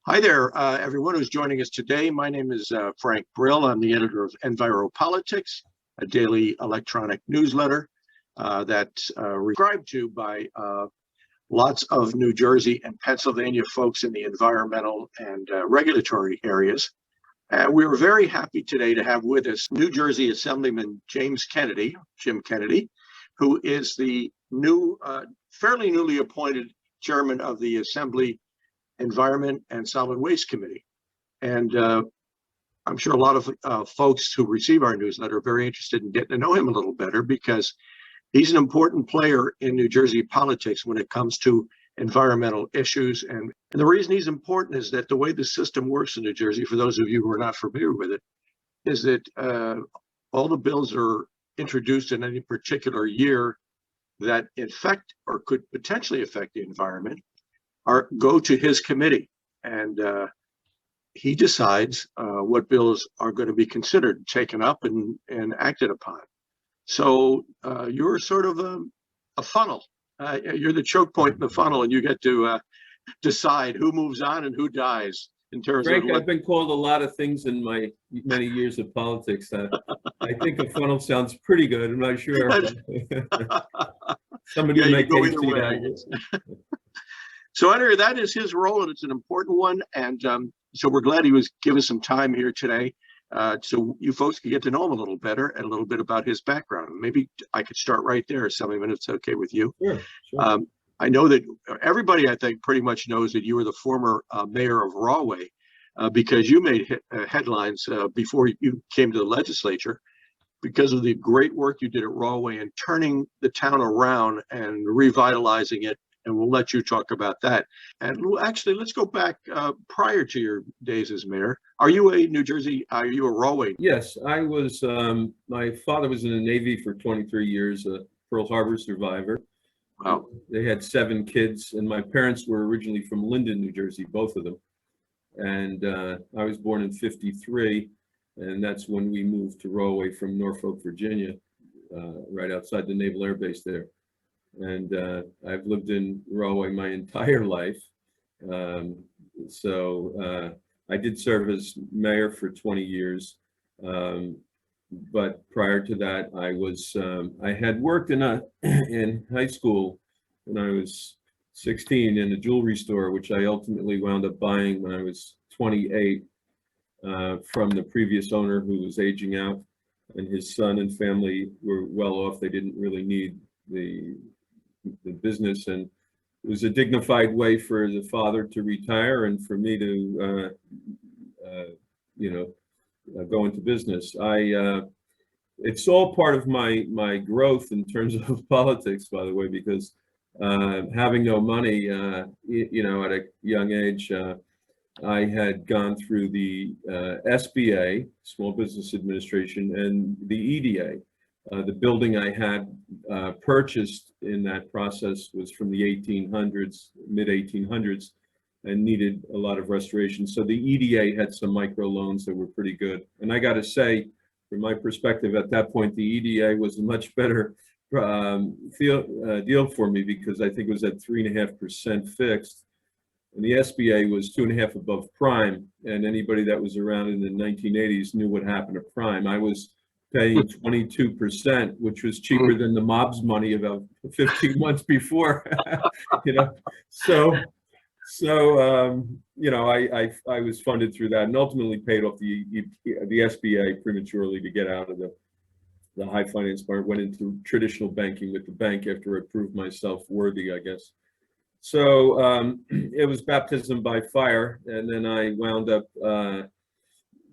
Hi there, everyone who's joining us today. My name is Frank Brill. I'm the editor of Enviro Politics, a daily electronic newsletter that's subscribed to by lots of New Jersey and Pennsylvania folks in the environmental and regulatory areas. We're very happy today to have with us New Jersey Assemblyman Jim Kennedy, who is the new, fairly newly appointed chairman of the Assembly Environment and Solid Waste Committee. And I'm sure a lot of folks who receive our newsletter are very interested in getting to know him a little better, because he's an important player in New Jersey politics when it comes to environmental issues. And the reason he's important is that the way the system works in New Jersey, for those of you who are not familiar with it, is that all the bills are introduced in any particular year that affect or could potentially affect the environment go to his committee, and he decides what bills are going to be considered, taken up, and acted upon. So you're sort of a funnel. You're the choke point in the funnel, and you get to decide who moves on and who dies. In terms Frank, of I've been called a lot of things in my many years of politics. I think a funnel sounds pretty good. I'm not sure. Somebody yeah, make go hasty either way, I guess. So anyway, that is his role, and it's an important one. And so we're glad he was giving some time here today, so you folks can get to know him a little better and a little bit about his background. Maybe I could start right there, Assemblyman, if it's okay with you. Sure. I know that everybody, I think, pretty much knows that you were the former mayor of Rahway, because you made headlines before you came to the legislature, because of the great work you did at Rahway and turning the town around and revitalizing it. And we'll let you talk about that. And actually, let's go back prior to your days as mayor. Are you a Rahway? Yes, I was. My father was in the Navy for 23 years, a Pearl Harbor survivor. Wow. They had 7 kids, and my parents were originally from Linden, New Jersey, both of them. And I was born in '53, and that's when we moved to Rahway from Norfolk, Virginia, right outside the Naval Air Base there. And I've lived in Rahway my entire life. So I did serve as mayor for 20 years. But prior to that, I had worked in high school when I was 16 in a jewelry store, which I ultimately wound up buying when I was 28 from the previous owner, who was aging out, and his son and family were well off. They didn't really need the business, and it was a dignified way for the father to retire and for me to go into business. It's all part of my growth in terms of politics, by the way, because having no money, at a young age, I had gone through the SBA, Small Business Administration, and the EDA. The building I had purchased in that process was from the 1800s, mid 1800s, and needed a lot of restoration. So the EDA had some micro loans that were pretty good. And I got to say, from my perspective at that point, the EDA was a much better deal for me, because I think it was at 3.5% fixed. And the SBA was 2.5 above prime. And anybody that was around in the 1980s knew what happened to prime. I was paying 22%, which was cheaper than the mob's money about 15 months before. I was funded through that, and ultimately paid off the SBA prematurely to get out of the high finance part. Went into traditional banking with the bank after I proved myself worthy, I guess. So it was baptism by fire, and then I wound up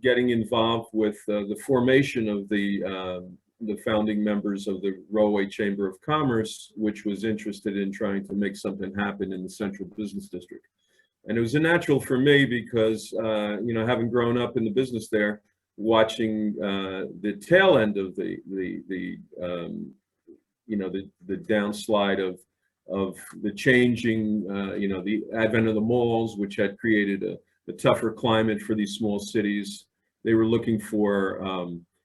getting involved with the formation of the founding members of the Rahway Chamber of Commerce, which was interested in trying to make something happen in the Central Business District. And it was a natural for me because, having grown up in the business there, watching the tail end of the downslide of the changing, the advent of the malls, which had created a tougher climate for these small cities. They were looking for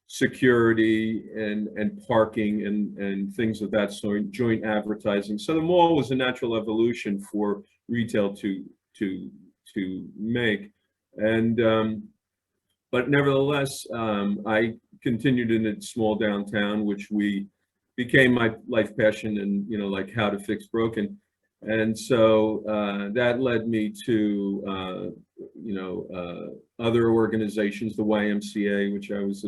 security and parking and things of that sort, joint advertising. So the mall was a natural evolution for retail to to make. And but nevertheless, I continued in a small downtown, which became my life passion, and like how to fix broken. And so that led me to other organizations, the YMCA, which I was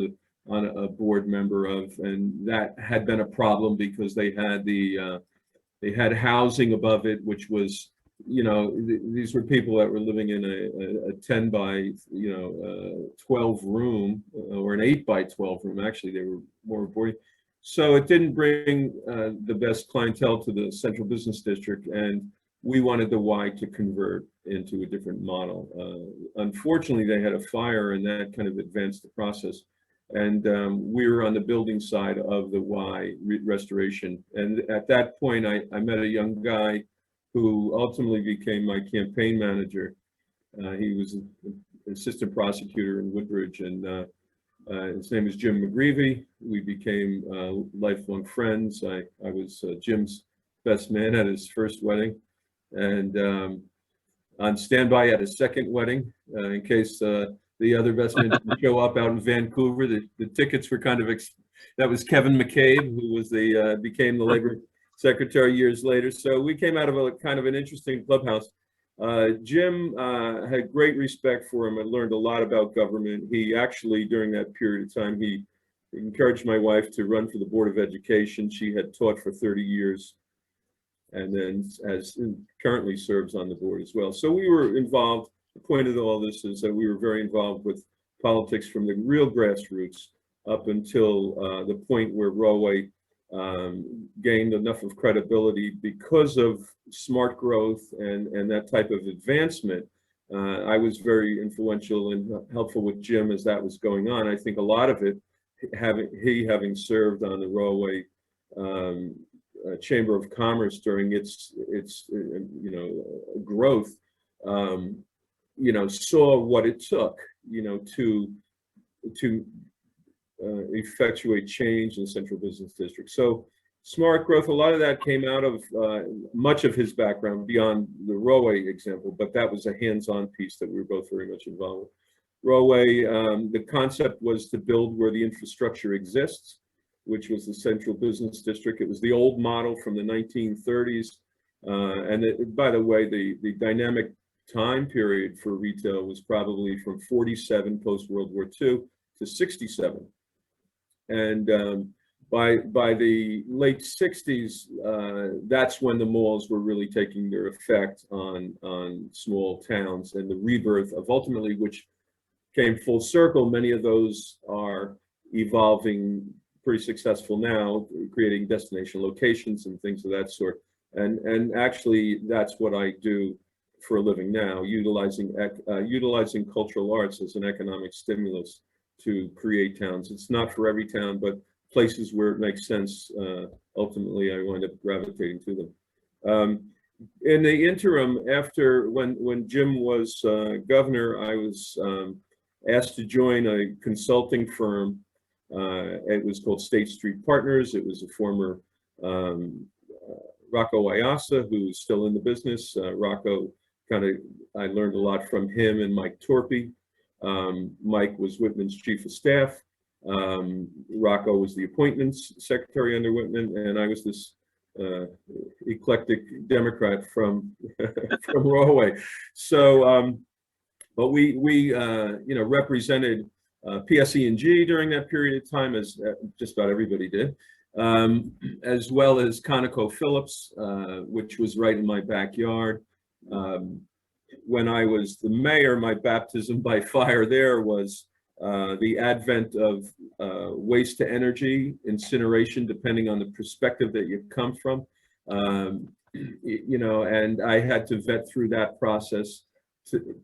on a board member of, and that had been a problem because they had housing above it, which was, these were people that were living in a 10 by 12 room, or an 8 by 12 room. Actually, they were more boarding. So it didn't bring the best clientele to the central business district, and we wanted the Y to convert into a different model. Unfortunately, they had a fire, and that kind of advanced the process. And we were on the building side of the Y restoration. And at that point, I met a young guy who ultimately became my campaign manager. He was an assistant prosecutor in Woodbridge, and his name is Jim McGreevy. We became lifelong friends. I was Jim's best man at his first wedding, and on standby at his second wedding, in case the other best man didn't show up out in Vancouver. The tickets were kind of, that was Kevin McCabe, who was became the labor secretary years later. So we came out of a kind of an interesting clubhouse. Jim had great respect for him. I learned a lot about government. He actually, during that period of time, he encouraged my wife to run for the Board of Education. She had taught for 30 years and then currently serves on the board as well. So we were involved. The point of all this is that we were very involved with politics from the real grassroots up until the point where Rahway gained enough of credibility because of smart growth and that type of advancement. I was very influential and helpful with Jim as that was going on. I think a lot of it, having served on the Rahway Chamber of Commerce during its growth, saw what it took, to effectuate change in central business district. So smart growth, a lot of that came out of much of his background beyond the Rahway example, but that was a hands-on piece that we were both very much involved with. Rahway, the concept was to build where the infrastructure exists, which was the central business district. It was the old model from the 1930s. By the way, the dynamic time period for retail was probably from 47 post-World War II to 67. And by the late 60s, that's when the malls were really taking their effect on small towns, and the rebirth of ultimately, which came full circle. Many of those are evolving pretty successful now, creating destination locations and things of that sort. And actually, that's what I do for a living now, utilizing cultural arts as an economic stimulus to create towns. It's not for every town, but places where it makes sense, ultimately I wind up gravitating to them. In the interim, after when Jim was governor, I was asked to join a consulting firm. It was called State Street Partners. It was a former Rocco Iassa, who's still in the business. Rocco, I learned a lot from him and Mike Torpy. Mike was Whitman's chief of staff. Rocco was the appointments secretary under Whitman, and I was this eclectic Democrat from from Rahway. So, but we represented PSE&G during that period of time, as just about everybody did, as well as ConocoPhillips, which was right in my backyard. When I was the mayor, my baptism by fire there was the advent of waste to energy, incineration, depending on the perspective that you come from. And I had to vet through that process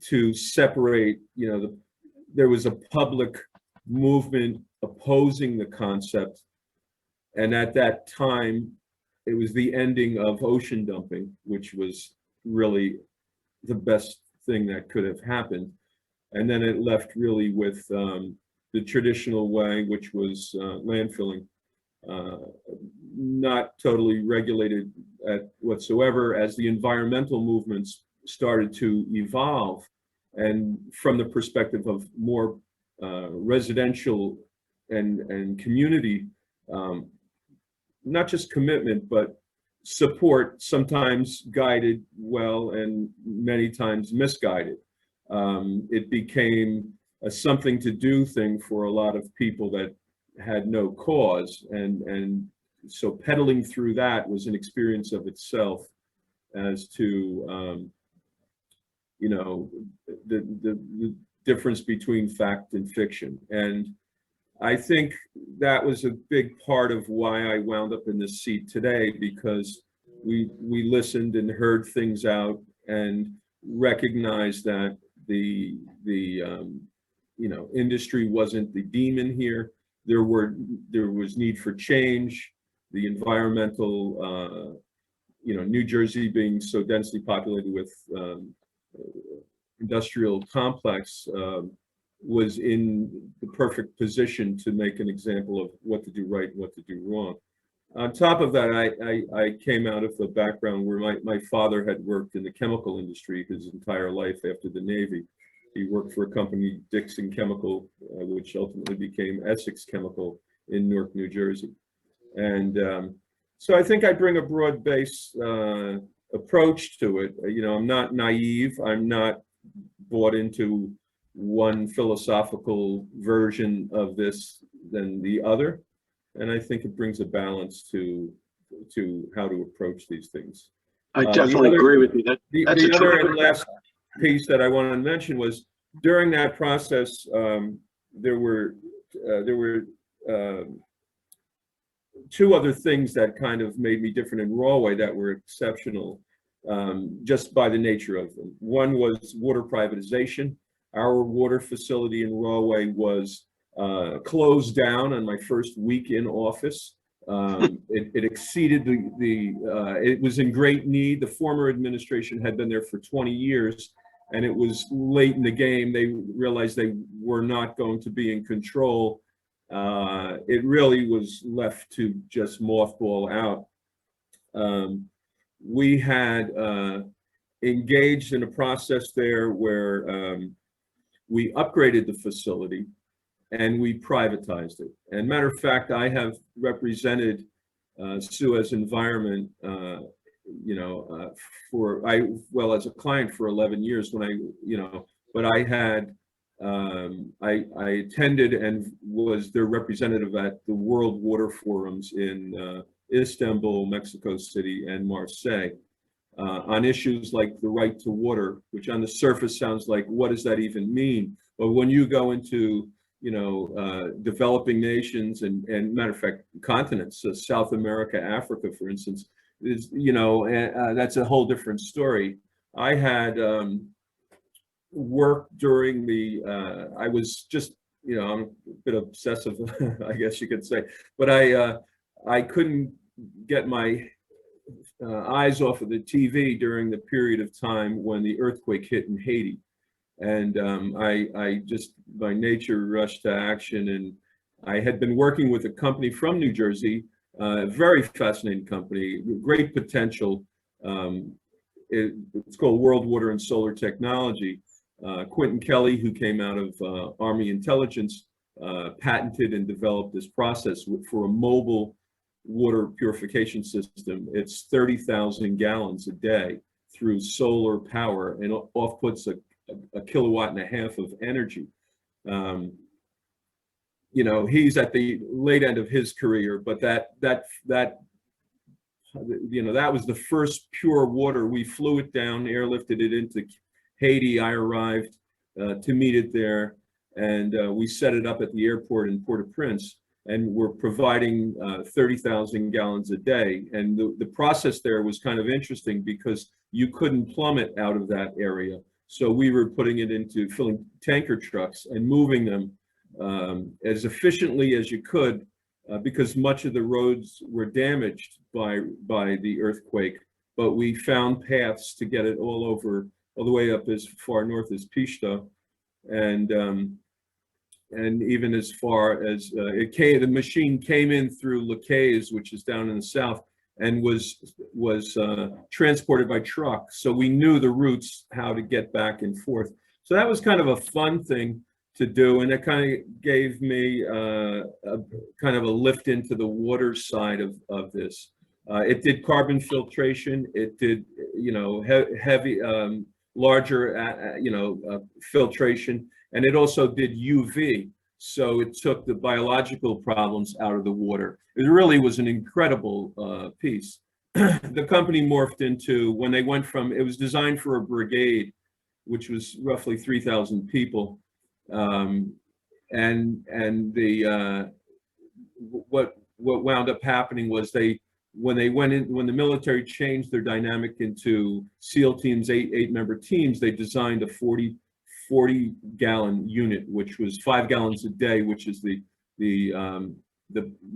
to separate, there was a public movement opposing the concept. And at that time, it was the ending of ocean dumping, which was really the best thing that could have happened. And then it left really with the traditional way, which was landfilling, not totally regulated whatsoever. As the environmental movements started to evolve, and from the perspective of more residential and community, not just commitment, but support, sometimes guided well and many times misguided. It became a something to do thing for a lot of people that had no cause, and so pedaling through that was an experience of itself as to you know, the difference between fact and fiction. And I think that was a big part of why I wound up in this seat today, because we listened and heard things out and recognized that the you know, industry wasn't the demon here. There was need for change. The environmental, you know, New Jersey being so densely populated with industrial complex, was in the perfect position to make an example of what to do right and what to do wrong. On top of that, I came out of a background where my father had worked in the chemical industry his entire life after the Navy. He worked for a company, Dixon Chemical, which ultimately became Essex Chemical in Newark, New Jersey. And so I think I bring a broad-based approach to it. You know, I'm not naive. I'm not bought into one philosophical version of this than the other. And I think it brings a balance to how to approach these things. I definitely agree with you. The other and last piece that I wanted to mention was during that process, there were two other things that kind of made me different in Rahway that were exceptional, just by the nature of them. One was water privatization. Our water facility in Rahway was closed down on my first week in office. It exceeded it was in great need. The former administration had been there for 20 years, and it was late in the game. They realized they were not going to be in control. It really was left to just mothball out. We had engaged in a process there where we upgraded the facility and we privatized it. And matter of fact, I have represented Suez Environment, you know, as a client for 11 years when but I had, I attended and was their representative at the World Water Forums in Istanbul, Mexico City, and Marseille, on issues like the right to water, which on the surface sounds like, what does that even mean? But when you go into, you know, developing nations and matter of fact, continents, South America, Africa, for instance, is, you know, that's a whole different story. I had worked during the, I was just, you know, I'm a bit obsessive, I guess you could say, but I couldn't get my eyes off of the TV during the period of time when the earthquake hit in Haiti. And I just by nature rushed to action, and I had been working with a company from New Jersey, a very fascinating company, great potential. It's called World Water and Solar Technology. Quentin Kelly, who came out of Army intelligence, patented and developed this process for a mobile water purification system. It's 30,000 gallons a day through solar power, and outputs a kilowatt and a half of energy. You know, he's at the late end of his career, but that you know, that was the first pure water. We flew it down, airlifted it into Haiti. I arrived to meet it there, and we set it up at the airport in Port-au-Prince, and we're providing 30,000 gallons a day. And the process there was kind of interesting because you couldn't plumb it out of that area. So we were putting it into filling tanker trucks and moving them as efficiently as you could, because much of the roads were damaged by the earthquake. But we found paths to get it all the way up as far north as Pishta, and even as far as the machine came in through Les Cayes, which is down in the south, and was transported by truck. So we knew the routes, how to get back and forth. So that was kind of a fun thing to do, and it kind of gave me a kind of a lift into the water side of this. It did carbon filtration. It did, heavy, larger, filtration, and it also did UV. So it took the biological problems out of the water. It really was an incredible piece. The company morphed into, when they went from, it was designed for a brigade, which was roughly 3,000 people. And what wound up happening was when the military changed their dynamic into SEAL teams, eight-member teams, they designed a 40-gallon unit, which was 5 gallons a day, which is the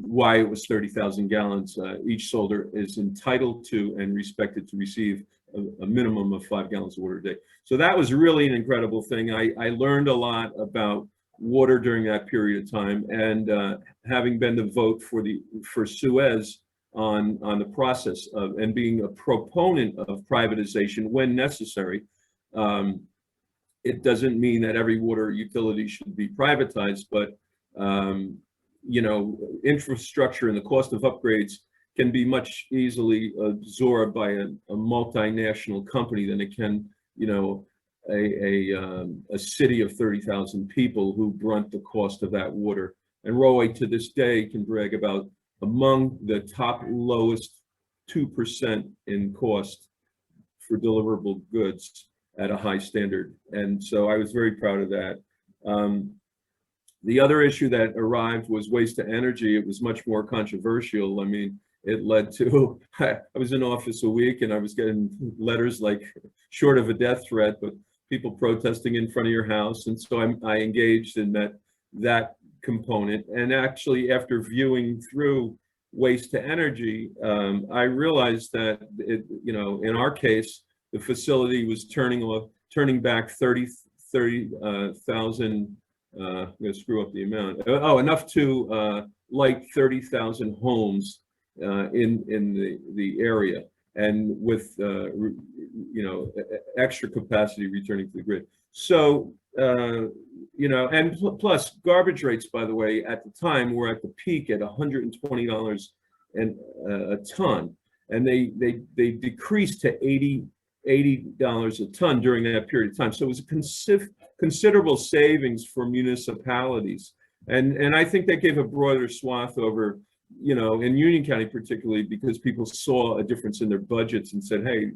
why it was 30,000 gallons. Each soldier is entitled to and respected to receive a minimum of 5 gallons of water a day. So that was really an incredible thing. I learned a lot about water during that period of time, and having been the vote for Suez on the process of, and being a proponent of privatization when necessary. It doesn't mean that every water utility should be privatized, but infrastructure and the cost of upgrades can be much easily absorbed by a multinational company than it can, a city of 30,000 people who brunt the cost of that water. And Rahway to this day can brag about among the top lowest 2% in cost for deliverable goods at a high standard. And so I was very proud of that. The other issue that arrived was waste to energy. It was much more controversial. I mean, it led to, I was in office a week and I was getting letters like, short of a death threat, but people protesting in front of your house. And so I engaged in that component. And actually, after viewing through waste to energy, I realized that in our case, the facility was turning back 30,000. I'm going to screw up the amount. Enough to light 30,000 homes in the area, and with extra capacity returning to the grid. So and plus garbage rates, by the way, at the time were at the peak at $120 a ton, and they decreased to $80 a ton during that period of time. So it was a considerable savings for municipalities, and I think that gave a broader swath over, in Union County particularly, because people saw a difference in their budgets and said, hey,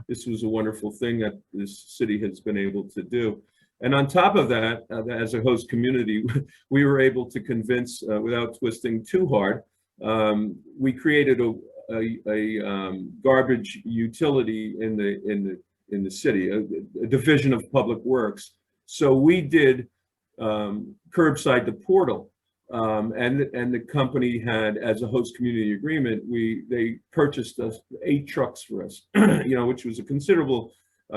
this was a wonderful thing that this city has been able to do. And on top of that, as a host community, we were able to convince, without twisting too hard, we created a garbage utility in the city, a division of Public Works. So we did curbside to portal, and the company had, as a host community agreement, they purchased us 8 trucks for us, which was a considerable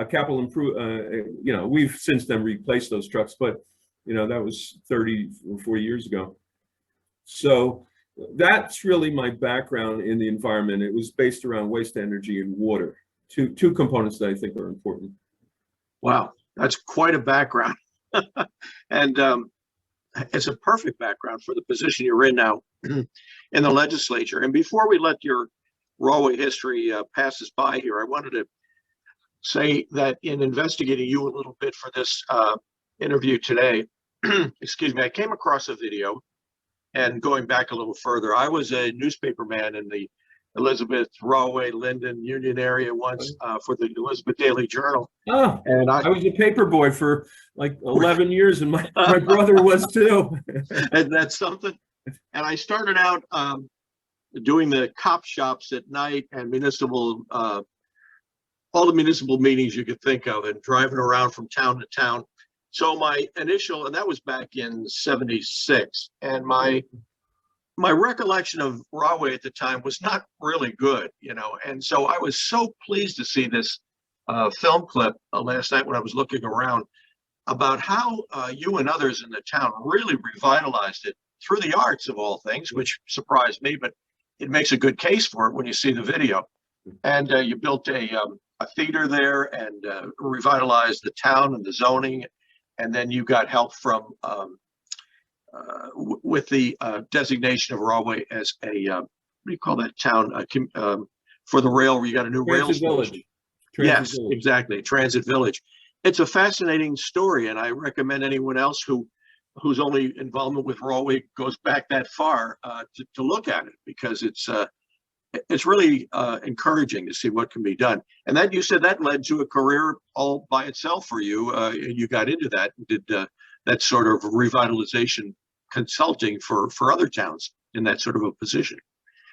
capital improvement. We've since then replaced those trucks, but that was 30 or 40 years ago. So that's really my background in the environment. It was based around waste energy and water, two components that I think are important. Wow, that's quite a background. And it's a perfect background for the position you're in now in the legislature. And before we let your Rahway history pass us by here, I wanted to say that in investigating you a little bit for this interview today, excuse me, I came across a video. And going back a little further, I was a newspaperman in the Elizabeth, Rahway, Linden, Union area once for the Elizabeth Daily Journal. Oh, and I was a paper boy for like 11 years, and my brother was too. And that's something. And I started out doing the cop shops at night and municipal, all the municipal meetings you could think of, and driving around from town to town. So my initial, and that was back in '76, and my recollection of Rahway at the time was not really good, and so I was so pleased to see this film clip last night when I was looking around about how you and others in the town really revitalized it through the arts of all things, which surprised me. But it makes a good case for it when you see the video. And you built a theater there and revitalized the town and the zoning. And then you got help from with the designation of Rahway as a what do you call that town for the rail? Where you got a new rail station. Village. Yes, exactly. Transit Village. It's a fascinating story, and I recommend anyone else whose only involvement with Rahway goes back that far to look at it, because it's really encouraging to see what can be done. And that, you said, that led to a career all by itself for you. You got into that and did that sort of revitalization consulting for other towns in that sort of a position.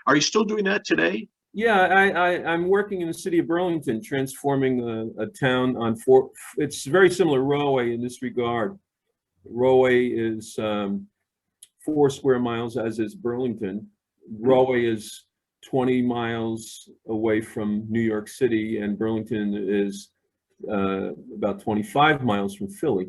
Are you still doing that today? Yeah, I'm working in the city of Burlington, transforming a town on it's very similar to Rahway in this regard. Rahway is 4 square miles, as is Burlington. Rahway is 20 miles away from New York City, and Burlington is about 25 miles from Philly.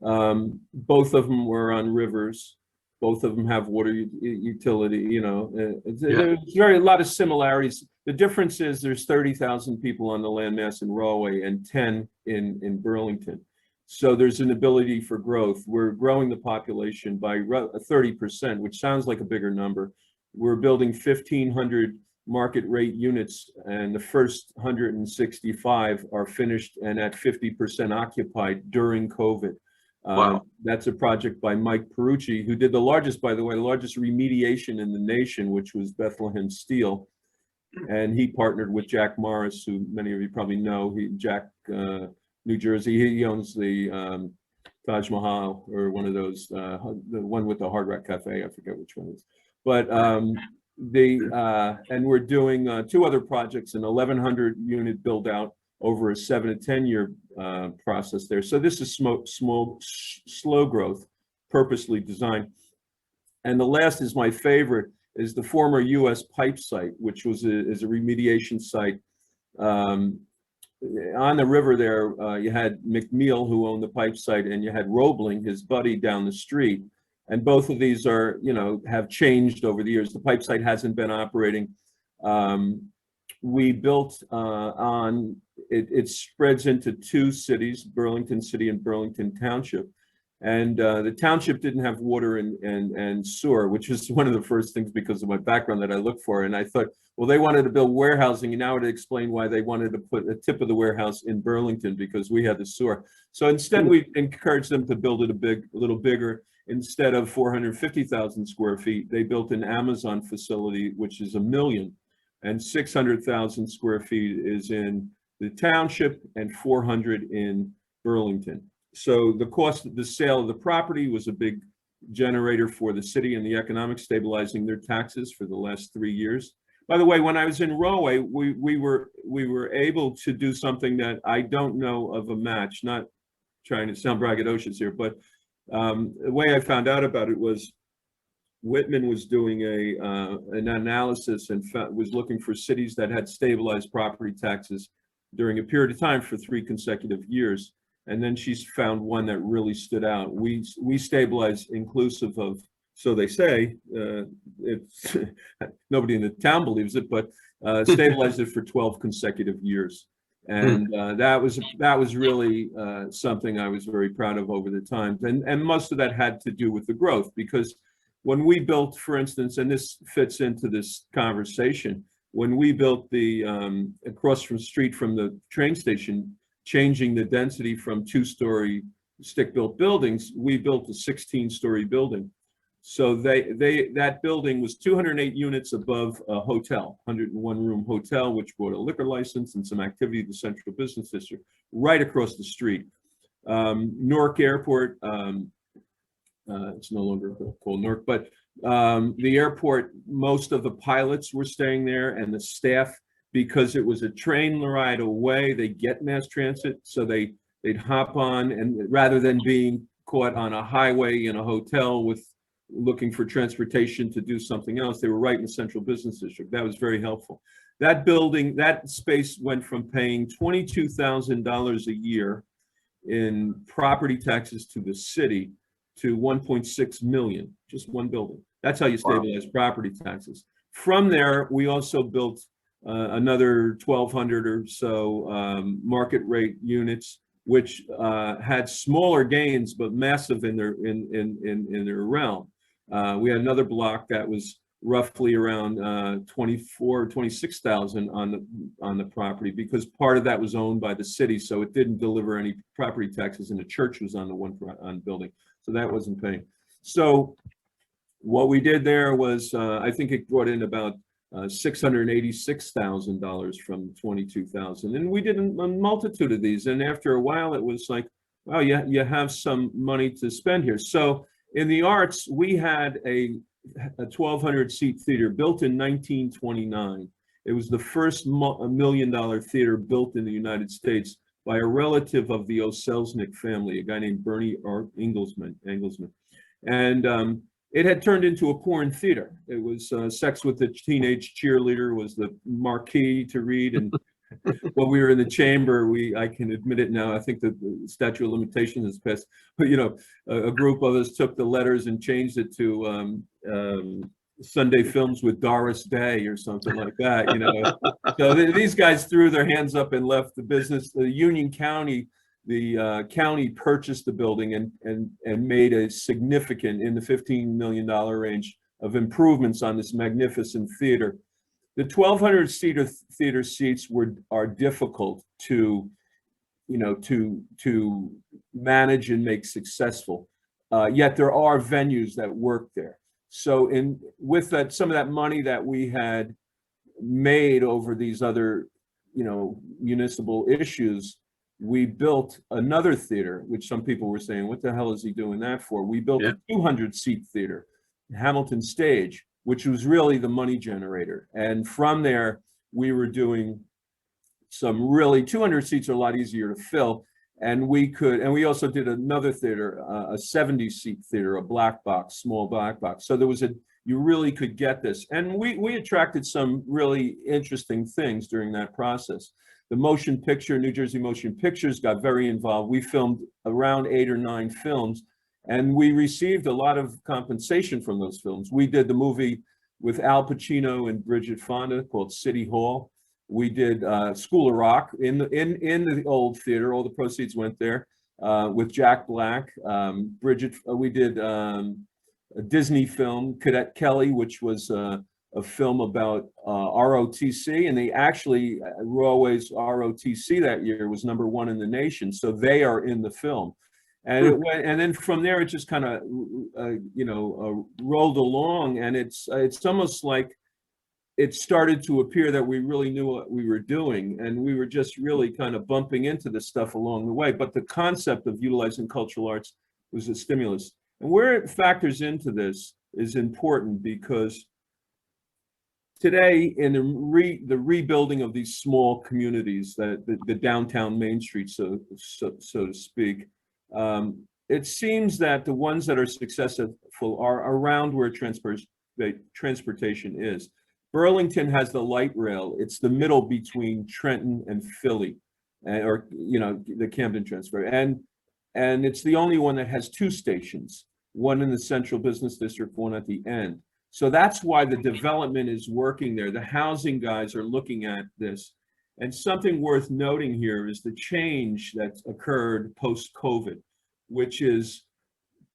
Both of them were on rivers. Both of them have water utility. There's a lot of similarities. The difference is there's 30,000 people on the landmass in Rahway and 10 in Burlington. So there's an ability for growth. We're growing the population by 30%, which sounds like a bigger number. We're building 1,500 market rate units, and the first 165 are finished and at 50% occupied during COVID. Wow. That's a project by Mike Perucci, who did the largest, by the way, the largest remediation in the nation, which was Bethlehem Steel. And he partnered with Jack Morris, who many of you probably know. Jack, New Jersey, he owns the Taj Mahal, or one of those, the one with the Hard Rock Cafe, I forget which one it is. But and we're doing 2 other projects, an 1,100 unit build out over a 7 to 10 year process there. So this is slow growth, purposely designed. And the last is my favorite, is the former U.S. pipe site, which is a remediation site. On the river there, you had McNeil, who owned the pipe site, and you had Roebling, his buddy, down the street. And both of these are, have changed over the years. The pipe site hasn't been operating. We built it spreads into 2 cities, Burlington City and Burlington Township. And the township didn't have water and sewer, which is one of the first things, because of my background, that I look for. And I thought, well, they wanted to build warehousing, and now it explained why they wanted to put a tip of the warehouse in Burlington, because we had the sewer. So instead, we encouraged them to build it a little bigger. Instead of 450,000 square feet, they built an Amazon facility, which is 1 million, and 600,000 square feet is in the township and 400 in Burlington. So the cost of the sale of the property was a big generator for the city and the economic, stabilizing their taxes for the last 3 years. By the way, when I was in Rahway, we were able to do something that I don't know of a match, not trying to sound braggadocious here, but the way I found out about it was Whitman was doing an analysis and was looking for cities that had stabilized property taxes during a period of time for 3 consecutive years. And then she's found one that really stood out. We stabilized inclusive of, so they say, it's nobody in the town believes it, but stabilized it for 12 consecutive years. And that was really something I was very proud of over the time. And most of that had to do with the growth, because when we built, for instance, and this fits into this conversation, when we built the across from the street from the train station, changing the density from 2-story stick-built buildings, we built a 16-story building. So that building was 208 units above a hotel, 101-room hotel, which brought a liquor license and some activity to the central business district, right across the street. Newark Airport, it's no longer called Newark, but the airport, most of the pilots were staying there, and the staff, because it was a train ride away, they get mass transit, so they'd hop on, and rather than being caught on a highway in a hotel with looking for transportation to do something else, they were right in the central business district. That was very helpful. That building, that space went from paying $22,000 a year in property taxes to the city to 1.6 million, just one building. That's how you stabilize property taxes. From there, we also built another 1,200 or so market rate units, which had smaller gains but massive in their realm. We had another block that was roughly around 24, 26,000 on the property, because part of that was owned by the city, so it didn't deliver any property taxes, and the church was on the building, so that wasn't paying. So what we did there was, I think it brought in about $686,000 from 22,000, and we did a multitude of these. And after a while, it was like, wow, you have some money to spend here. So in the arts, we had a 1,200 seat theater built in 1929. It was the first $1 million theater built in the United States by a relative of the Oselznick family, a guy named Bernie Engelsman. And it had turned into a porn theater. It was Sex with the Teenage Cheerleader was the marquee to read. And when we were in the chamber, I can admit it now, I think the statute of limitations is passed, but a group of us took the letters and changed it to Sunday Films with Doris Day or something like that. So these guys threw their hands up and left the business. The Union County, the county purchased the building and made a significant, in the $15 million range, of improvements on this magnificent theater. The 1,200 theater seats are difficult to manage and make successful. Yet there are venues that work there. So with that, some of that money that we had made over these other, municipal issues, we built another theater, which some people were saying, what the hell is he doing that for? We built a 200-seat theater, Hamilton Stage, which was really the money generator. And from there, we were doing some really, 200 seats are a lot easier to fill. And we also did another theater, a 70-seat theater, a small black box. So you really could get this. And we attracted some really interesting things during that process. The motion picture, New Jersey Motion Pictures, got very involved. We filmed around 8 or 9 films, and we received a lot of compensation from those films. We did the movie with Al Pacino and Bridget Fonda called City Hall. We did School of Rock in the old theater. All the proceeds went there with Jack Black. We did a Disney film, Cadet Kelly, which was a film about ROTC, and they actually, Rahway's ROTC that year was #1 in the nation, so they are in the film. And it went, and then from there it just kind of rolled along, and it's almost like it started to appear that we really knew what we were doing, and we were just really kind of bumping into this stuff along the way. But the concept of utilizing cultural arts was a stimulus, and where it factors into this is important, because today, in the rebuilding of these small communities, the downtown Main Street, so to speak, it seems that the ones that are successful are around where transportation is. Burlington has the light rail. It's the middle between Trenton and Philly, or the Camden Transfer, and it's the only one that has 2 stations, one in the Central Business District, one at the end. So that's why the development is working there. The housing guys are looking at this. And something worth noting here is the change that's occurred post-COVID, which is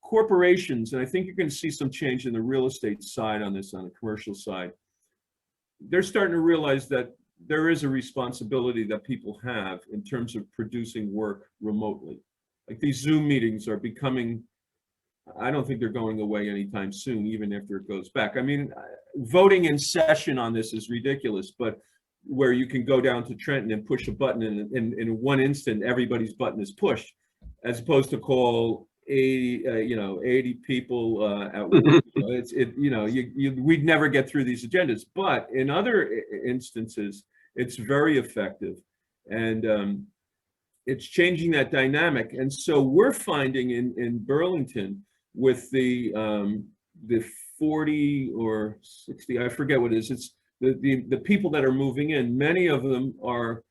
corporations, and I think you're going to see some change in the real estate side on this, on the commercial side. They're starting to realize that there is a responsibility that people have in terms of producing work remotely. Like these Zoom meetings are becoming, I don't think they're going away anytime soon, even after it goes back. I mean, voting in session on this is ridiculous, but where you can go down to Trenton and push a button, and in one instant, everybody's button is pushed, as opposed to call 80 people at work. We'd never get through these agendas. But in other instances, it's very effective, and it's changing that dynamic. And so we're finding in Burlington, with the 40 or 60, I forget what it is. It's the people that are moving in. Many of them are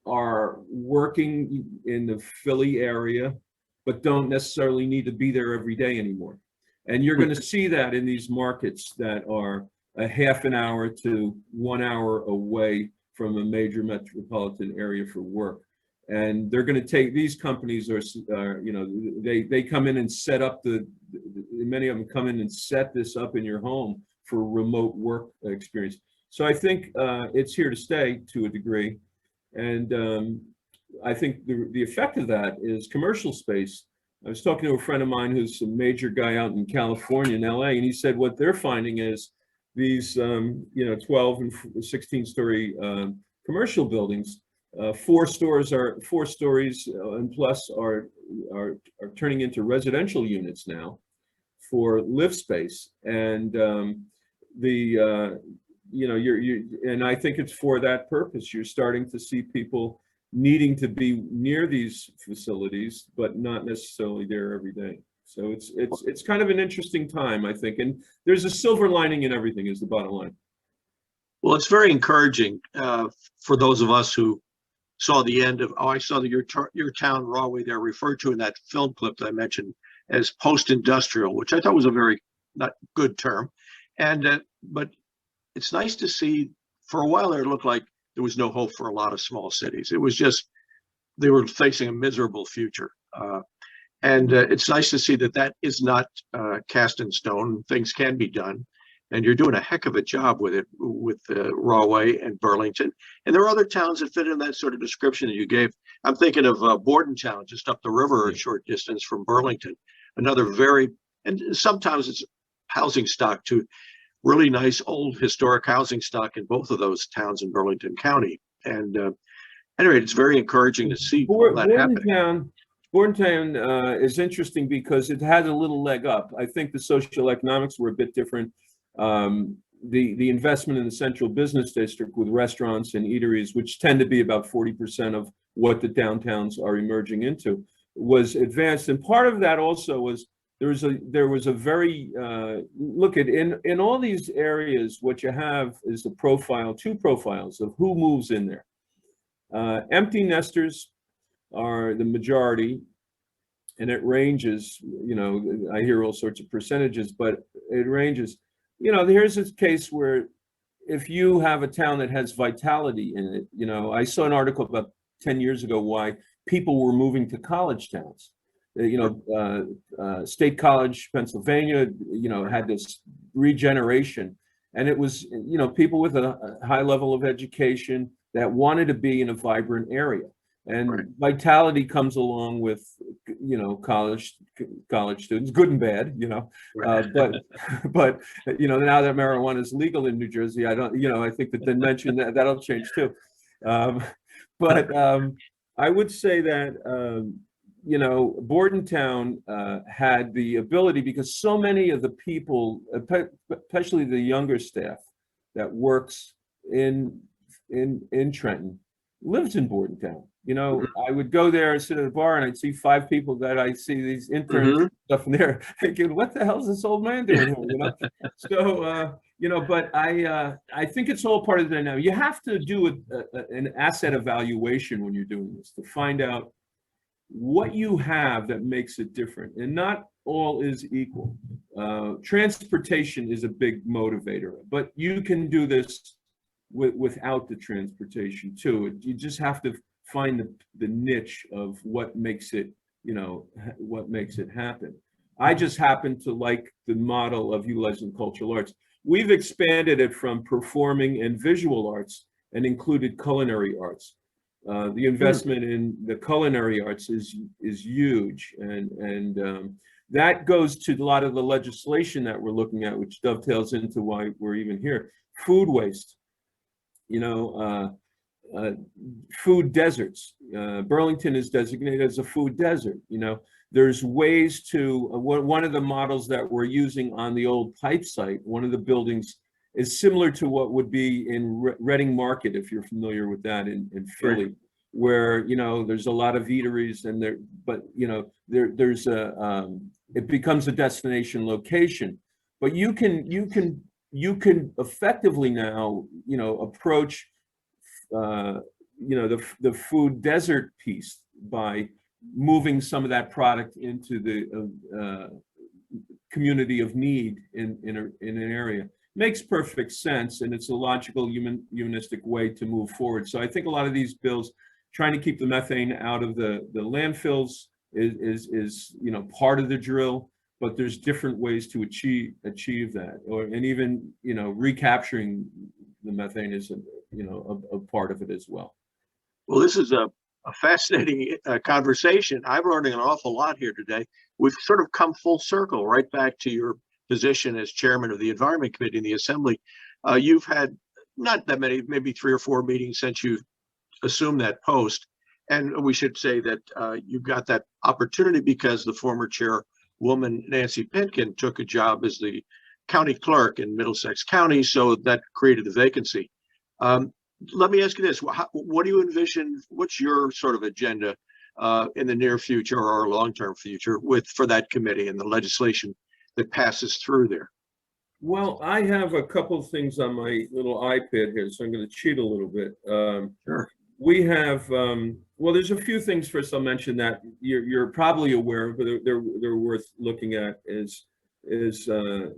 working in the Philly area, but don't necessarily need to be there every day anymore. And you're going to see that in these markets that are a half an hour to 1 hour away from a major metropolitan area for work. And they're going to take, these companies are, you know, they come in and set up many of them come in and set this up in your home for remote work experience. So I think it's here to stay to a degree. And I think the effect of that is commercial space. I was talking to a friend of mine who's a major guy out in California, in LA, and he said what they're finding is these, you know, 12 and 16-story commercial buildings, 4 stories and plus are turning into residential units now for live space. And you know, and I think it's for that purpose. You're starting to see people needing to be near these facilities, but not necessarily there every day. So it's kind of an interesting time, I think. And there's a silver lining in everything, is the bottom line. Well, it's very encouraging for those of us who saw the end of, I saw your town, Rahway, there referred to in that film clip that I mentioned as post-industrial, which I thought was a very not good term. And but it's nice to see, for a while there, it looked like there was no hope for a lot of small cities. It was just, they were facing a miserable future. And it's nice to see that that is not cast in stone. Things can be done. And you're doing a heck of a job with it, with Rahway and Burlington. And there are other towns that fit in that sort of description that you gave. I'm thinking of Bordentown, just up the river, a short distance from Burlington. Another very, and sometimes it's housing stock too. Really nice old historic housing stock in both of those towns in Burlington County. And anyway, it's very encouraging to see all that happening. Bordentown is interesting because it had a little leg up. I think the social economics were a bit different. The investment in the central business district with restaurants and eateries, which tend to be about 40% of what the downtowns are emerging into, was advanced. And part of that also was there was a very look at in all these areas. What you have is a profile, 2 profiles of who moves in there. Empty nesters are the majority, and it ranges. You know, I hear all sorts of percentages, but it ranges. You know, here's a case where if you have a town that has vitality in it, you know, I saw an article about 10 years ago why people were moving to college towns. You know, State College, Pennsylvania, you know, had this regeneration, and it was, you know, people with a high level of education that wanted to be in a vibrant area. And right. Vitality comes along with, you know, college students, good and bad, you know, right. But you know, now that marijuana is legal in New Jersey, I don't, you know, I think that they mentioned that'll change too. But I would say that you know, Bordentown had the ability, because so many of the people, especially the younger staff that works in Trenton, lives in Bordentown. You know, I would go there and sit at a bar and I'd see 5 people that I see, these interns and stuff in there, thinking, what the hell is this old man doing here? You know, so you know, but I think it's all part of the dynamic. You have to do an asset evaluation when you're doing this to find out what you have that makes it different, and not all is equal. Transportation is a big motivator, but you can do this without the transportation too. You just have to find the niche of what makes it, you know, what makes it happen. I just happen to like the model of utilizing cultural arts. We've expanded it from performing and visual arts and included culinary arts. The investment in the culinary arts is huge, and that goes to a lot of the legislation that we're looking at, which dovetails into why we're even here. Food waste, you know, food deserts. Burlington is designated as a food desert. You know, there's ways to, one of the models that we're using on the old pipe site, one of the buildings is similar to what would be in Reading Market, if you're familiar with that in Philly, right. Where, you know, there's a lot of eateries and there, but, you know, there's a, it becomes a destination location, but you can effectively now, you know, approach, you know, the food desert piece by moving some of that product into the community of need in an area. makes perfect sense, and it's a logical humanistic way to move forward. So I think a lot of these bills trying to keep the methane out of the landfills is part of the drill, but there's different ways to achieve that, and even recapturing the methane is a part of it as well. Well, this is a fascinating conversation. I've learned an awful lot here today. We've sort of come full circle right back to your position as chairman of the Environment Committee in the Assembly. You've had not that many, maybe 3 or 4 meetings since you assumed that post. And we should say that you got that opportunity because the former chairwoman, Nancy Pinkin, took a job as the county clerk in Middlesex County. So that created the vacancy. Let me ask you this. What do you envision? What's your sort of agenda in the near future or long-term future for that committee and the legislation that passes through there? Well, I have a couple of things on my little iPad here, so I'm going to cheat a little bit. Sure. We have, well, there's a few things first I'll mention that you're probably aware of, but they're worth looking at is the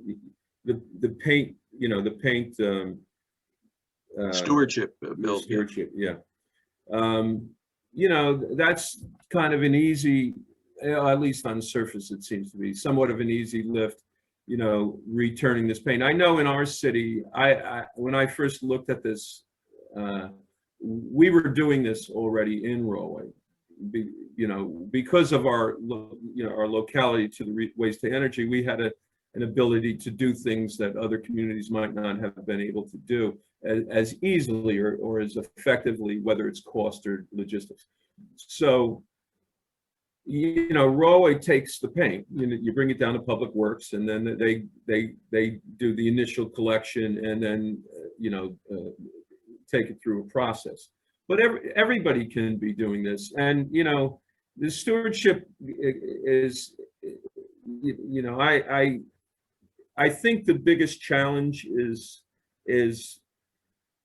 paint, the paint stewardship bill. Stewardship, yeah. That's kind of an easy, at least on the surface, it seems to be somewhat of an easy lift, returning this paint. I know in our city, when I first looked at this, we were doing this already in Rahway, because of our locality to the waste to energy. We had an ability to do things that other communities might not have been able to do as easily or as effectively, whether it's cost or logistics. So, Rahway takes the paint. You bring it down to Public Works, and then they do the initial collection, and then take it through a process. But everybody can be doing this, and the stewardship is, I think the biggest challenge is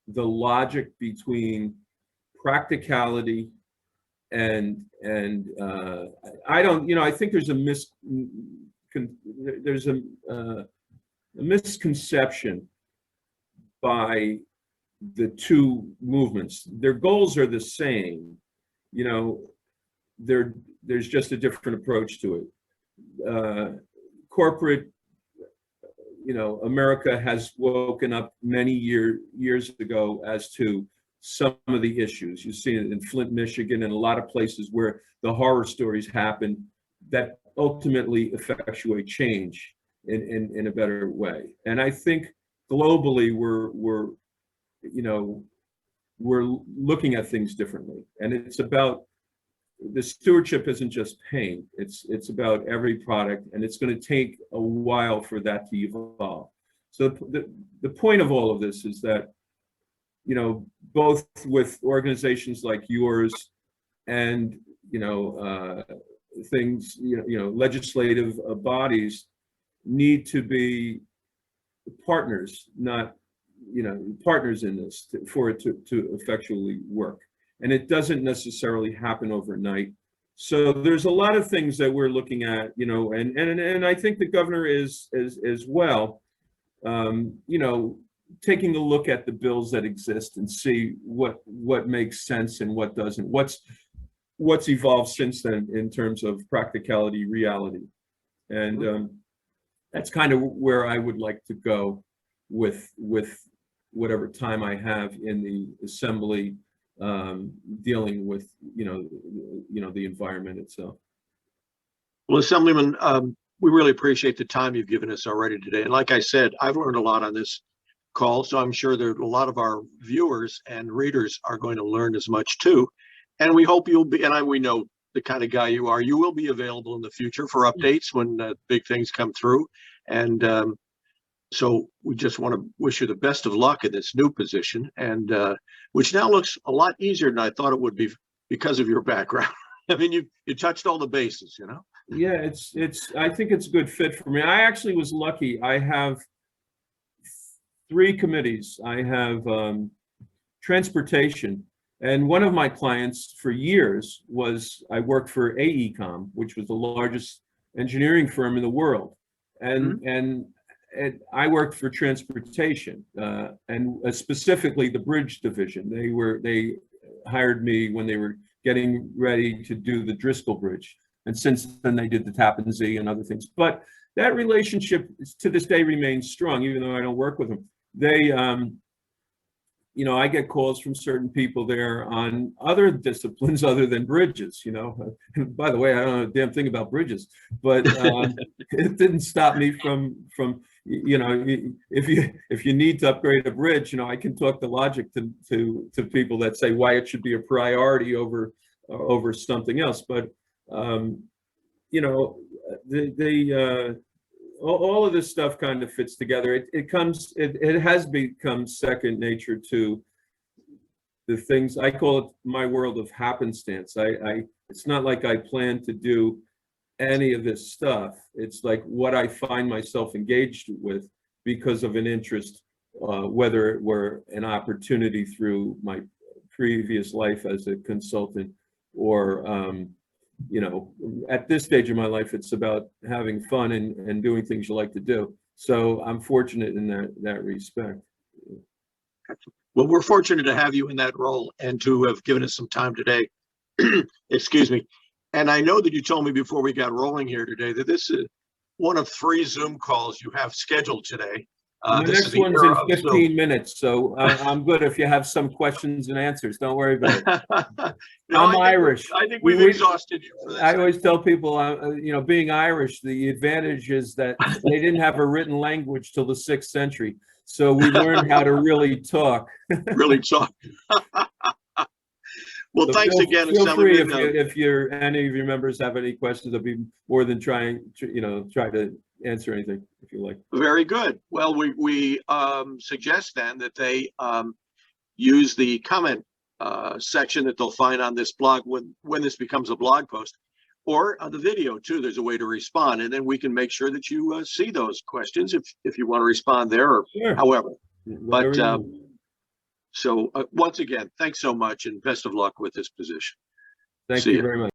the logic between practicality and I think there's a misconception by the two movements. Their goals are the same, there's just a different approach to it. Corporate, America has woken up many years ago as to some of the issues. You see it in Flint, Michigan, and a lot of places where the horror stories happen that ultimately effectuate change in a better way. And I think globally we're looking at things differently, and it's about the stewardship isn't just paint, it's about every product, and it's going to take a while for that to evolve. So the point of all of this is that both with organizations like yours and things, legislative bodies need to be partners, not partners in this for it to effectually work. And it doesn't necessarily happen overnight. So there's a lot of things that we're looking at, and I think the governor is as well, taking a look at the bills that exist and see what makes sense and what doesn't. What's evolved since then in terms of practicality, reality, and that's kind of where I would like to go with whatever time I have in the Assembly, dealing with the environment itself. Well, Assemblyman, we really appreciate the time you've given us already today. And like I said, I've learned a lot on this call, so I'm sure that a lot of our viewers and readers are going to learn as much too. And we hope you'll be, and we know the kind of guy you are, you will be available in the future for updates when big things come through. And so we just want to wish you the best of luck in this new position, and which now looks a lot easier than I thought it would be because of your background. I mean, you touched all the bases, Yeah, I think it's a good fit for me. I actually was lucky. I have 3 committees. I have transportation, and one of my clients for years I worked for AECOM, which was the largest engineering firm in the world, and and I worked for transportation, and specifically the bridge division. They hired me when they were getting ready to do the Driscoll Bridge, and since then they did the Tappan Zee and other things. But that relationship to this day remains strong, even though I don't work with them. They, you know, I get calls from certain people there on other disciplines other than bridges, you know. And by the way, I don't know a damn thing about bridges, but it didn't stop me from, you know, if you need to upgrade a bridge, you know, I can talk the logic to people that say why it should be a priority over something else. But you know, all of this stuff kind of fits together. It has become second nature to the things. I call it my world of happenstance. It's not like I plan to do any of this stuff. It's like what I find myself engaged with because of an interest, whether it were an opportunity through my previous life as a consultant, or you know, at this stage of my life, it's about having fun and doing things you like to do. So I'm fortunate in that respect. Well, we're fortunate to have you in that role and to have given us some time today. Excuse me. And I know that you told me before we got rolling here today that this is one of 3 Zoom calls you have scheduled today. The next one's in 15 minutes, so I'm good if you have some questions and answers. Don't worry about it. No, I'm Irish. I think we've exhausted you for this. I always tell people, you know, being Irish, the advantage is that they didn't have a written language till the 6th century. So we learned how to really talk. Really talk. Well, so thanks again. Feel free if any of your members have any questions. I'll be more than try to answer anything if you like. Very good. Well, we suggest then that they use the comment section that they'll find on this blog when this becomes a blog post, or on the video too. There's a way to respond, and then we can make sure that you see those questions if you want to respond there, or sure. However. But so once again, thanks so much, and best of luck with this position. Thank you very much.